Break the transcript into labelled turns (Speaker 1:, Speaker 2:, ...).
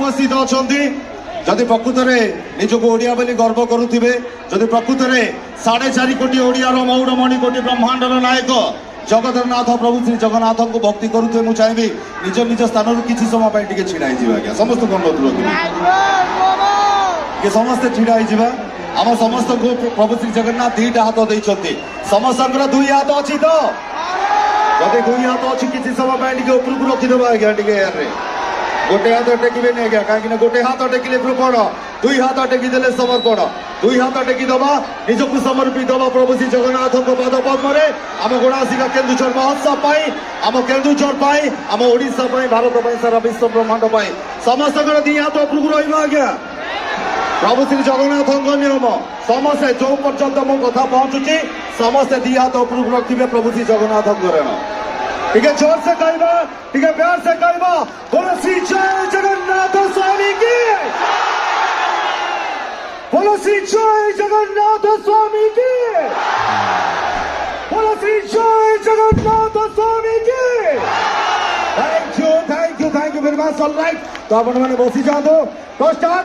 Speaker 1: उपस्थित अच्छा जदि प्रकृत में निजक ओडिया बोली गर्व करुवे जदि प्रकृत में 4.5 कोटी ओडियार मौड़मणि कोटी ब्रह्मांडर नायक जगतरनाथ प्रभु श्री जगन्नाथ को भक्ति करुवे मुझे चाहिए निज निज स्थान किसी समय टे छिड़ा आज्ञा समस्त अनुरोध रखी समस्ते छिड़ा आम समस्त को प्रभु श्री जगन्नाथ 2टा हाथ देते समस्त 2 हाथ अच्छी तो जदि 2 हाथ अच्छी किसी समय टे उपरको रखिदेव आज्ञा टे गोटे हाथ टेकिबे नहीं आज्ञा कहीं गोटे हाथ टेकिले कौन 2 हाथ टेकिदेले समर्पण 2 हाथ टेकिदबा निजक समर्पित दबा प्रभु श्री जगन्नाथ पद पद्म आम गुणासिका केन्दुझर महोत्सव आम केन्दुझर आम ओडिशा भारत सारा विश्व ब्रह्मांड समस्त 2 हाथ उपरको रहा प्रभु श्री जगन्नाथ नियम समस्ते जो पर्यंत मो कथा पहुंचुची समस्ते 2 हाथ उपरको रखिए प्रभु श्री जगन्नाथ ठीक जोर से कहवा ठीक प्यार से कहवा बोलो श्री जय जगन्नाथ स्वामी की बोलो श्री जय जगन्नाथ स्वामी की बोलो श्री जय जगन्नाथ स्वामी की thank you very much all right तो अपन मैंने बसी जाओ तो स्टार्ट